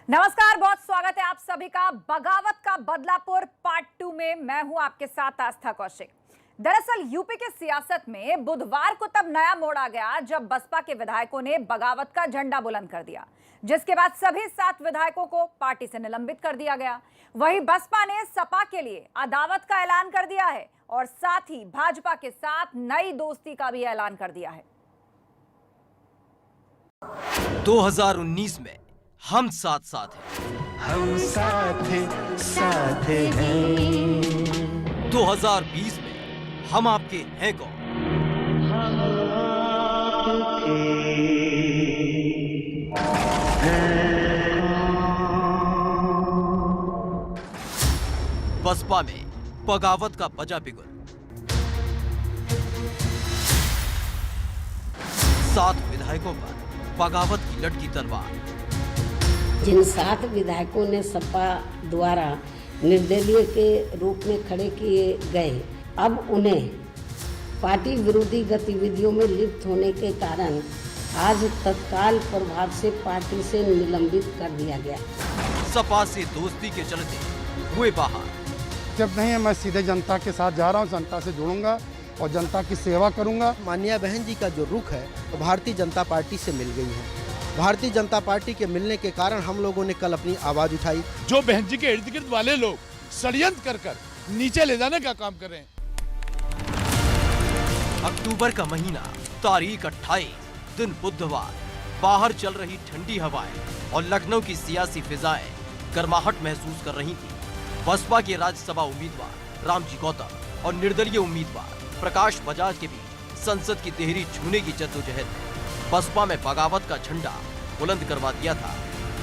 नमस्कार, बहुत स्वागत है आप सभी का बगावत का बदलापुर पार्ट 2 में। मैं हूं आपके साथ आस्था कौशिक। दरअसल यूपी के सियासत में बुधवार को तब नया मोड़ आ गया जब बसपा के विधायकों ने बगावत का झंडा बुलंद कर दिया, जिसके बाद सभी 7 विधायकों को पार्टी से निलंबित कर दिया गया। वहीं बसपा ने सपा के लिए अदावत का ऐलान कर दिया है और साथ ही भाजपा के साथ नई दोस्ती का भी ऐलान कर दिया है। 2019 में हम साथ हैं, हम साथ हैं। 2020 में हम आपके हैं कौन। बसपा में बगावत का बजा बिगुल, 7 विधायकों पर बगावत की लटकी तलवार। जिन 7 विधायकों ने सपा द्वारा निर्दलीय के रूप में खड़े किए गए, अब उन्हें पार्टी विरोधी गतिविधियों में लिप्त होने के कारण आज तत्काल प्रभाव से पार्टी से निलंबित कर दिया गया। सपा से दोस्ती के चलते हुए बाहर। जब नहीं है, मैं सीधे जनता के साथ जा रहा हूँ, जनता से जुड़ूंगा और जनता की सेवा करूंगा। माननीय बहन जी का जो रुख है वो भारतीय जनता पार्टी से मिल गई है। भारतीय जनता पार्टी के मिलने के कारण हम लोगों ने कल अपनी आवाज उठाई। जो बहन जी के इर्द गिर्द वाले लोग षड्यंत्र कर नीचे ले जाने का काम कर रहे हैं। अक्टूबर का महीना, तारीख 28, दिन बुधवार। बाहर चल रही ठंडी हवाएं और लखनऊ की सियासी फिजाएं गर्माहट महसूस कर रही थी। बसपा के राज्यसभा उम्मीदवार रामजी गौतम और निर्दलीय उम्मीदवार प्रकाश बजाज के बीच संसद की देहरी छूने की जद्दोजहद में बसपा में बगावत का झंडा बुलंद करवा दिया था।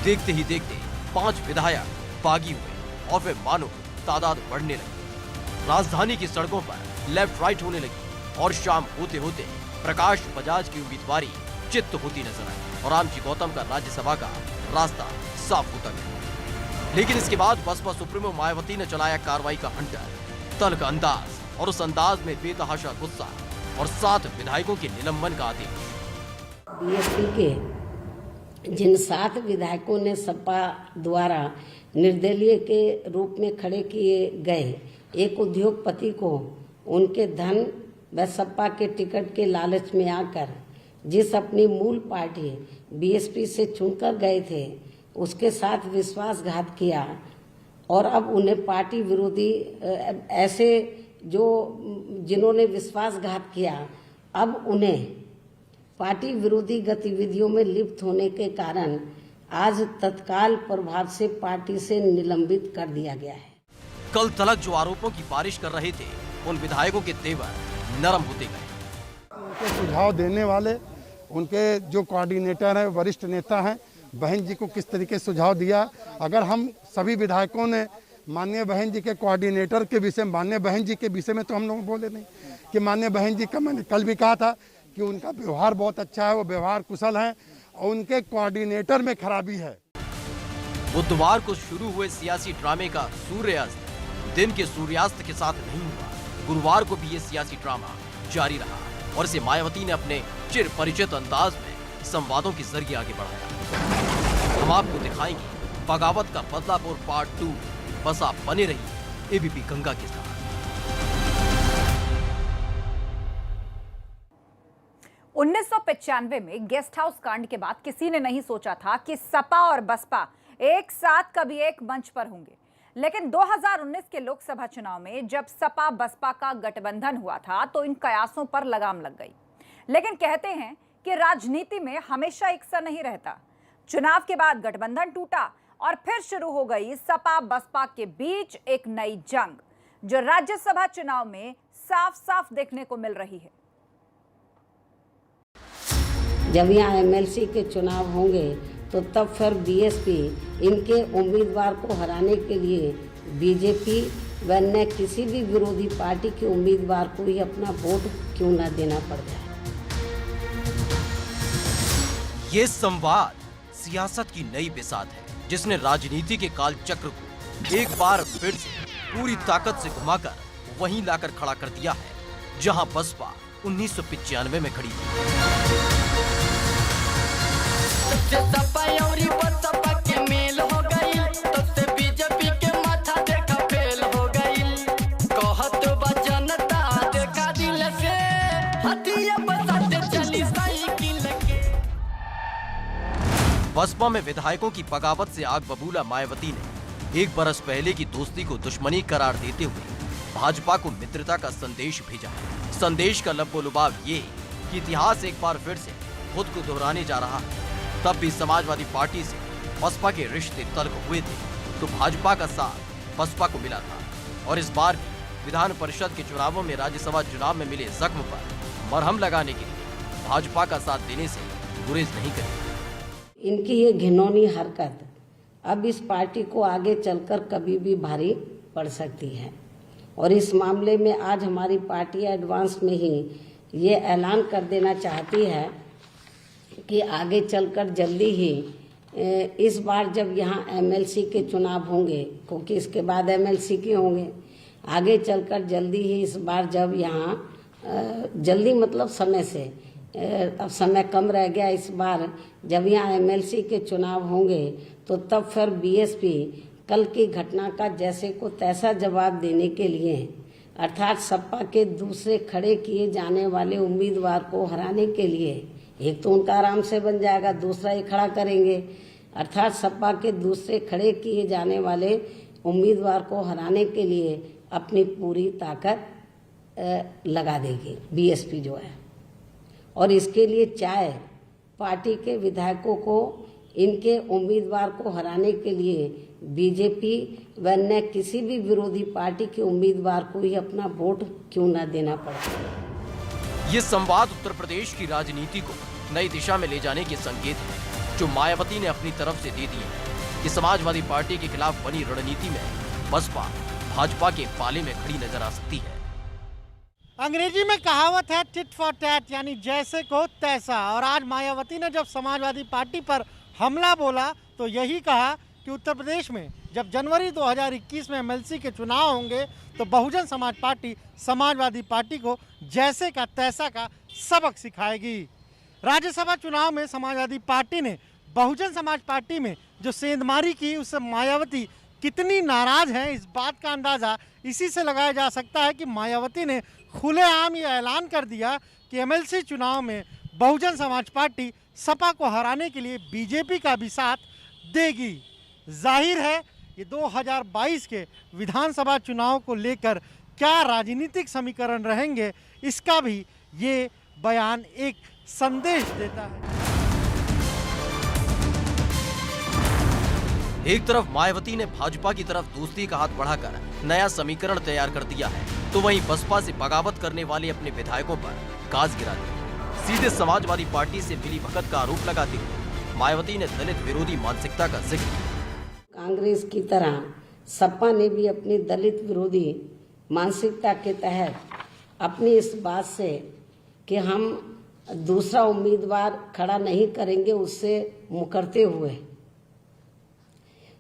देखते ही देखते 5 विधायक बागी हुए और वे मानो तादाद बढ़ने लगी। राजधानी की सड़कों पर लेफ्ट राइट होने लगी और शाम होते होते प्रकाश बजाज की उम्मीदवारी चित्त होती नजर आई और रामजी गौतम का राज्यसभा का रास्ता साफ होता गया। लेकिन इसके बाद बसपा सुप्रीमो मायावती ने चलाया कार्रवाई का हंटर, तल्ख अंदाज और उस अंदाज में बेतहाशा गुस्सा और 7 विधायकों के निलंबन का आदेश। बीएसपी के जिन 7 विधायकों ने सपा द्वारा निर्दलीय के रूप में खड़े किए गए एक उद्योगपति को उनके धन व सपा के टिकट के लालच में आकर जिस अपनी मूल पार्टी बीएसपी से चुनकर गए थे, उसके साथ विश्वासघात किया और अब उन्हें पार्टी विरोधी ऐसे जो जिन्होंने विश्वासघात किया, अब उन्हें पार्टी विरोधी गतिविधियों में लिप्त होने के कारण आज तत्काल प्रभाव से पार्टी से निलंबित कर दिया गया है। कल तलक जो आरोपों की बारिश कर रहे थे, उन विधायकों के तेवर नरम होते गए। उनके सुझाव देने वाले, उनके जो कोऑर्डिनेटर हैं, वरिष्ठ नेता हैं, बहन जी को किस तरीके से सुझाव दिया। अगर हम सभी विधायकों ने माननीय बहन जी के कोऑर्डिनेटर के विषय, माननीय बहन जी के विषय में तो हम लोग बोले नहीं कि माननीय बहन जी का, मैंने कल भी कहा था कि उनका व्यवहार बहुत अच्छा है, वो व्यवहार कुशल हैं और उनके कोऑर्डिनेटर में खराबी है। बुधवार को शुरू हुए सियासी ड्रामे का सूर्यास्त दिन के सूर्यास्त के साथ नहीं हुआ। गुरुवार को भी ये सियासी ड्रामा जारी रहा और इसे मायावती ने अपने चिर परिचित अंदाज में संवादों के जरिए आगे बढ़ाया। हम आपको दिखाएंगे बगावत का बदलापुर पार्ट 2। बस आप बने रहिए एबीपी गंगा के साथ। 1995 में गेस्ट हाउस कांड के बाद किसी ने नहीं सोचा था कि सपा और बसपा एक साथ कभी एक मंच पर होंगे। लेकिन 2019 के लोकसभा चुनाव में जब सपा बसपा का गठबंधन हुआ था तो इन कयासों पर लगाम लग गई। लेकिन कहते हैं कि राजनीति में हमेशा एक सा नहीं रहता। चुनाव के बाद गठबंधन टूटा और फिर शुरू हो गई सपा बसपा के बीच एक नई जंग, जो राज्यसभा चुनाव में साफ साफ देखने को मिल रही है। जब यहाँ एमएलसी के चुनाव होंगे तो तब फिर बीएसपी इनके उम्मीदवार को हराने के लिए बीजेपी व न किसी भी विरोधी पार्टी के उम्मीदवार को ही अपना वोट क्यों न देना पड़ जाए। ये संवाद सियासत की नई बिसात है, जिसने राजनीति के काल चक्र को एक बार फिर से पूरी ताकत से घुमाकर वहीं लाकर खड़ा कर दिया है जहां बसपा 1995 में खड़ी थी। सपा और बसपा के मेल हो बसपा में विधायकों की बगावत से आग बबूला मायावती ने 1 बरस पहले की दोस्ती को दुश्मनी करार देते हुए भाजपा को मित्रता का संदेश भेजा। संदेश का लब्बो-लुबाब ये कि इतिहास एक बार फिर से खुद को दोहराने जा रहा है। तब भी समाजवादी पार्टी से बसपा के रिश्ते तल्ख हुए थे तो भाजपा का साथ बसपा को मिला था और इस बार भी विधान परिषद के चुनावों में राज्यसभा चुनाव में मिले जख्म पर मरहम लगाने के लिए भाजपा का साथ देने से गुरेज नहीं करेंगे। इनकी ये घिनौनी हरकत अब इस पार्टी को आगे चलकर कभी भी भारी पड़ सकती है और इस मामले में आज हमारी पार्टी एडवांस में ही ये ऐलान कर देना चाहती है कि आगे चलकर जल्दी ही इस बार जब यहाँ एमएलसी के चुनाव होंगे, क्योंकि इसके बाद एमएलसी के होंगे, आगे चलकर जल्दी ही इस बार जब यहाँ जल्दी मतलब समय से अब समय कम रह गया, इस बार जब यहाँ एमएलसी के चुनाव होंगे तो तब फिर बीएसपी कल की घटना का जैसे को तैसा जवाब देने के लिए अर्थात सपा के दूसरे खड़े किए जाने वाले उम्मीदवार को हराने के लिए, एक तो उनका आराम से बन जाएगा, दूसरा ये खड़ा करेंगे, अर्थात सपा के दूसरे खड़े किए जाने वाले उम्मीदवार को हराने के लिए अपनी पूरी ताकत लगा देगी बीएसपी जो है। और इसके लिए चाहे पार्टी के विधायकों को इनके उम्मीदवार को हराने के लिए बीजेपी व अन्य किसी भी विरोधी पार्टी के उम्मीदवार को ही अपना वोट क्यों न देना पड़े। ये संवाद उत्तर प्रदेश की राजनीति को नई दिशा में ले जाने के संकेत है जो मायावती ने अपनी तरफ से दे दिए हैं कि समाजवादी पार्टी के खिलाफ बनी रणनीति में बसपा भाजपा के पाले में खड़ी नजर आ सकती है। अंग्रेजी में कहावत है टिट फॉर टैट, यानी जैसे को तैसा। और आज मायावती ने जब समाजवादी पार्टी पर हमला बोला तो यही कहा कि उत्तर प्रदेश में जब जनवरी 2021 में एमएलसी के चुनाव होंगे तो बहुजन समाज पार्टी समाजवादी पार्टी को जैसे का तैसा का सबक सिखाएगी। राज्यसभा चुनाव में समाजवादी पार्टी ने बहुजन समाज पार्टी में जो सेंधमारी की, उससे मायावती कितनी नाराज हैं इस बात का अंदाज़ा इसी से लगाया जा सकता है कि मायावती ने खुलेआम ये ऐलान कर दिया कि एमएलसी चुनाव में बहुजन समाज पार्टी सपा को हराने के लिए बीजेपी का भी साथ देगी। जाहिर है ये 2022 के विधानसभा चुनाव को लेकर क्या राजनीतिक समीकरण रहेंगे, इसका भी ये बयान एक संदेश देता है। एक तरफ मायावती ने भाजपा की तरफ दोस्ती का हाथ बढ़ाकर नया समीकरण तैयार कर दिया है तो वहीं बसपा से बगावत करने वाले अपने विधायकों पर गाज गिरा दिया। सीधे समाजवादी पार्टी से मिली भगत का आरोप लगाते हुए मायावती ने दलित विरोधी मानसिकता का जिक्र किया। कांग्रेस की तरह सपा ने भी अपनी दलित विरोधी मानसिकता के तहत अपनी इस बात से कि हम दूसरा उम्मीदवार खड़ा नहीं करेंगे उससे मुकरते हुए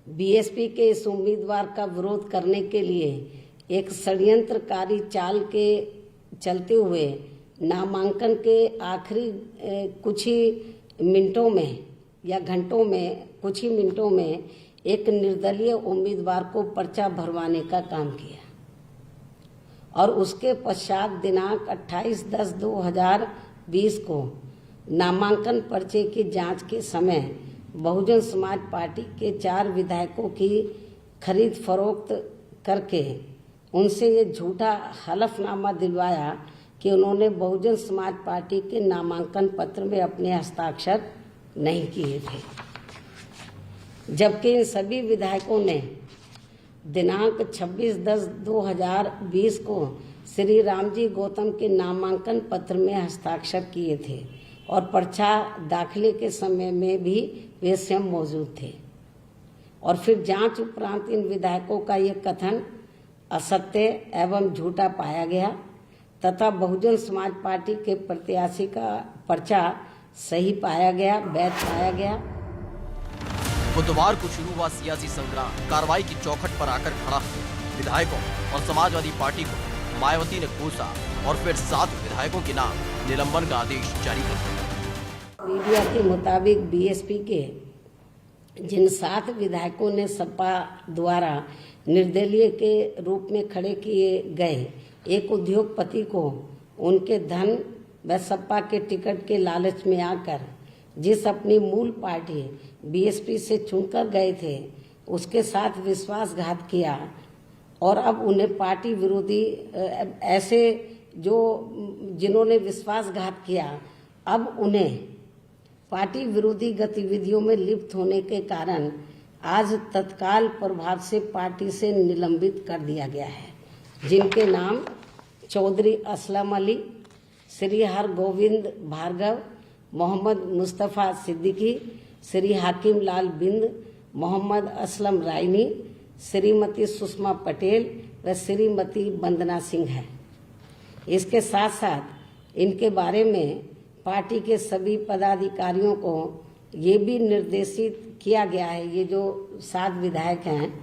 बीएसपी के इस उम्मीदवार का विरोध करने के लिए एक षड्यंत्रकारी चाल के चलते हुए नामांकन के आखिरी कुछ ही मिनटों में या घंटों में कुछ ही मिनटों में एक निर्दलीय उम्मीदवार को पर्चा भरवाने का काम किया और उसके पश्चात दिनांक 28/10/2020 को नामांकन पर्चे की जांच के समय बहुजन समाज पार्टी के 4 विधायकों की खरीद फरोख्त करके उनसे ये झूठा हलफनामा दिलवाया कि उन्होंने बहुजन समाज पार्टी के नामांकन पत्र में अपने हस्ताक्षर नहीं किए थे, जबकि इन सभी विधायकों ने दिनांक 26/10/2020 को श्री रामजी गौतम के नामांकन पत्र में हस्ताक्षर किए थे और पर्चा दाखिले के समय में भी वे स्वयं मौजूद थे। और फिर जांच उपरांत इन विधायकों का ये कथन असत्य एवं झूठा पाया गया तथा बहुजन समाज पार्टी के प्रत्याशी का पर्चा सही पाया गया, वैध पाया गया। बुधवार को शुरू हुआ सियासी संग्राम कार्रवाई की चौखट पर आकर खड़ा। विधायकों और समाजवादी पार्टी को मायावती ने कोसा और फिर 7 विधायकों के नाम निलंबन का आदेश जारी कर दिया। मीडिया के मुताबिक बीएसपी के जिन 7 विधायकों ने सपा द्वारा निर्दलीय के रूप में खड़े किए गए एक उद्योगपति को उनके धन व सपा के टिकट के लालच में आकर जिस अपनी मूल पार्टी बीएसपी से चुनकर गए थे उसके साथ विश्वासघात किया और अब उन्हें पार्टी विरोधी ऐसे जो जिन्होंने विश्वासघात किया अब उन्हें पार्टी विरोधी गतिविधियों में लिप्त होने के कारण आज तत्काल प्रभाव से पार्टी से निलंबित कर दिया गया है, जिनके नाम चौधरी असलम अली, श्री हरगोविंद भार्गव, मोहम्मद मुस्तफ़ा सिद्दीकी, श्री हाकिम लाल बिंद, मोहम्मद असलम रायनी, श्रीमती सुषमा पटेल व श्रीमती वंदना सिंह है। इसके साथ साथ इनके बारे में पार्टी के सभी पदाधिकारियों को ये भी निर्देशित किया गया है, ये जो 7 विधायक हैं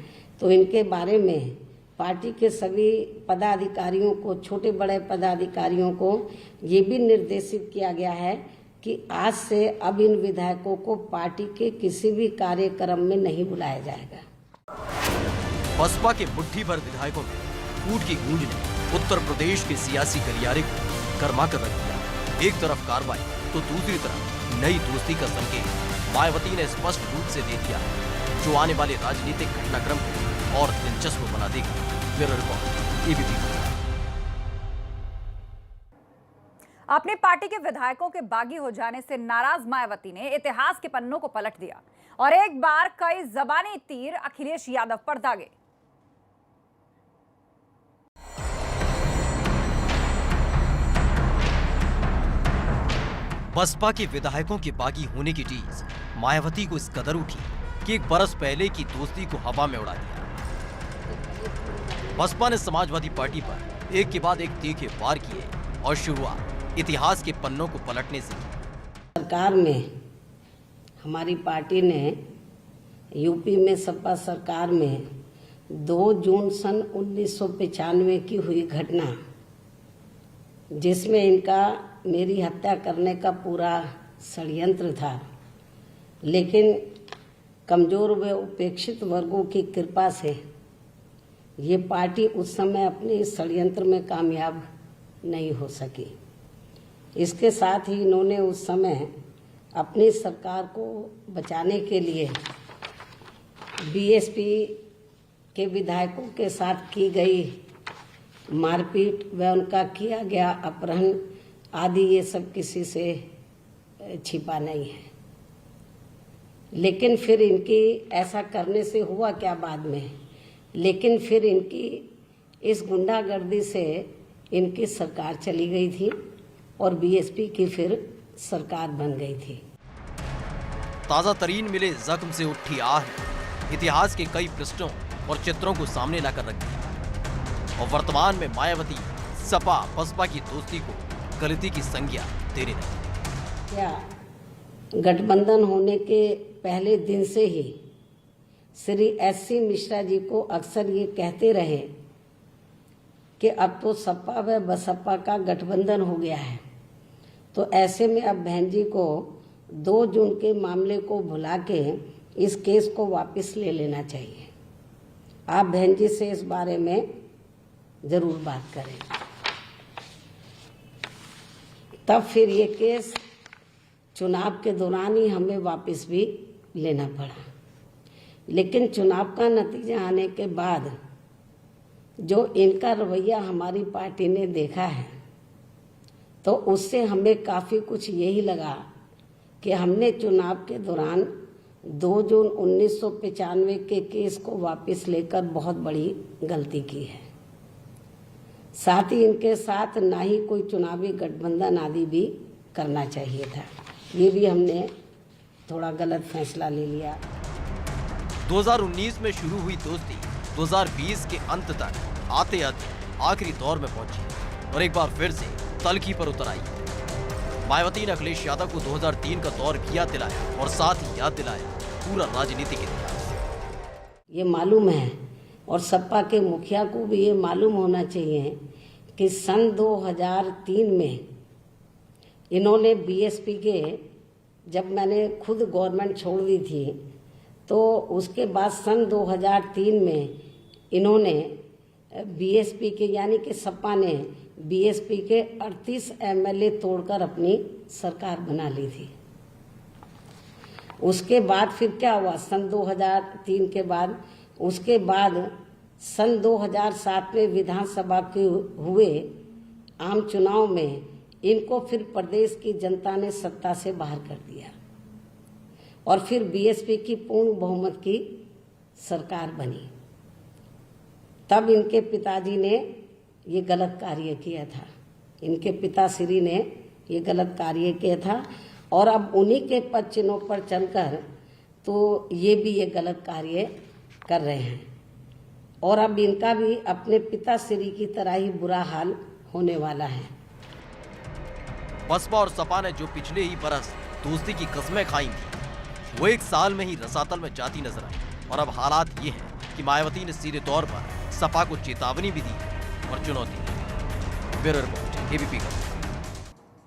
तो इनके बारे में पार्टी के सभी पदाधिकारियों को, छोटे बड़े पदाधिकारियों को ये भी निर्देशित किया गया है कि आज से अब इन विधायकों को पार्टी के किसी भी कार्यक्रम में नहीं बुलाया जाएगा। बसपा के मुट्ठी भर विधायकों में फूट की गूंज ने उत्तर प्रदेश के सियासी गलियारे को गर्मा कर रख दिया। एक तरफ कार्रवाई तो दूसरी तरफ नई दोस्ती का संकेत मायावती ने स्पष्ट रूप से दे दिया है, जो आने वाले राजनीतिक घटनाक्रम को और दिलचस्प बना देगा। Bureau report, ABP. अपनी पार्टी के विधायकों के बागी हो जाने से नाराज मायावती ने इतिहास के पन्नों को पलट दिया और एक बार कई जबानी तीर अखिलेश यादव पर दागे। बसपा के विधायकों के बागी होने की टीस मायावती को इस कदर उठी कि 1 बरस पहले की दोस्ती को हवा में उड़ा दिया। बसपा ने समाजवादी पार्टी पर एक के बाद एक तीखे वार किए और शुरुआत इतिहास के पन्नों को पलटने से। सरकार में हमारी पार्टी ने यूपी में सपा सरकार में 2 जून सन 1995 की हुई घटना, जिसमें इनका मेरी हत्या करने का पूरा षड्यंत्र था, लेकिन कमजोर व उपेक्षित वर्गों की कृपा से ये पार्टी उस समय अपने इस षड्यंत्र में कामयाब नहीं हो सकी। इसके साथ ही इन्होंने उस समय अपनी सरकार को बचाने के लिए बीएसपी के विधायकों के साथ की गई मारपीट व उनका किया गया अपहरण आदि, ये सब किसी से छिपा नहीं है। लेकिन फिर इनकी ऐसा करने से हुआ क्या बाद में, लेकिन फिर इनकी इस गुंडागर्दी से इनकी सरकार चली गई थी और बीएसपी की फिर सरकार बन गई थी। ताजा तरीन मिले जख्म से उठी आह ने इतिहास के कई पृष्ठों और चित्रों को सामने लाकर रख दिया और वर्तमान में मायावती सपा बसपा की दोस्ती को गलती की संज्ञा देने लगी। क्या गठबंधन होने के पहले दिन से ही श्री एससी मिश्रा जी को अक्सर ये कहते रहे कि अब तो सपा व बसपा का गठबंधन हो गया है, तो ऐसे में अब बहन जी को 2 जून के मामले को भुला के इस केस को वापस ले लेना चाहिए। आप बहन जी से इस बारे में जरूर बात करें। तब फिर ये केस चुनाव के दौरान ही हमें वापस भी लेना पड़ा, लेकिन चुनाव का नतीजा आने के बाद जो इनका रवैया हमारी पार्टी ने देखा है, तो उससे हमें काफ़ी कुछ यही लगा कि हमने चुनाव के दौरान 2 जून 1995 के केस को वापस लेकर बहुत बड़ी गलती की है। साथ ही इनके साथ ना ही कोई चुनावी गठबंधन आदि भी करना चाहिए था। ये भी हमने थोड़ा गलत फैसला ले लिया। 2019 में शुरू हुई दोस्ती 2020 के अंत तक आते आते आखिरी दौर में पहुंची और एक बार फिर से तलखी पर उतर आई। मायावती ने अखिलेश यादव को 2003 का दौर भी याद दिलाया और साथ ही याद दिलाया पूरा राजनीतिक इतिहास। ये मालूम है और सपा के मुखिया को भी ये मालूम होना चाहिए कि सन 2003 में इन्होंने बीएसपी के, जब मैंने खुद गवर्नमेंट छोड़ दी थी, तो उसके बाद सन 2003 में इन्होंने बीएसपी के यानी कि सपा ने बीएसपी के 38 एमएलए तोड़कर अपनी सरकार बना ली थी। उसके बाद फिर क्या हुआ, सन 2003 के बाद, उसके बाद सन 2007 में विधानसभा के हुए आम चुनाव में इनको फिर प्रदेश की जनता ने सत्ता से बाहर कर दिया और फिर बीएसपी की पूर्ण बहुमत की सरकार बनी। तब इनके पिताजी ने ये गलत कार्य किया था, इनके पिताश्री ने ये गलत कार्य किया था और अब उन्हीं के पद चिन्हों पर चलकर तो ये भी ये गलत कार्य कर रहे हैं और अब इनका भी अपने पिताश्री की तरह ही बुरा हाल होने वाला है। बसपा और सपा ने जो पिछले ही बरस दोस्ती की कस्में खाई थी, वो एक साल में ही रसातल में जाती नजर आई और अब हालात ये हैं कि मायावती ने सीधे तौर पर सपा को चेतावनी भी दी और चुनौती दी। Bureau report, ABP.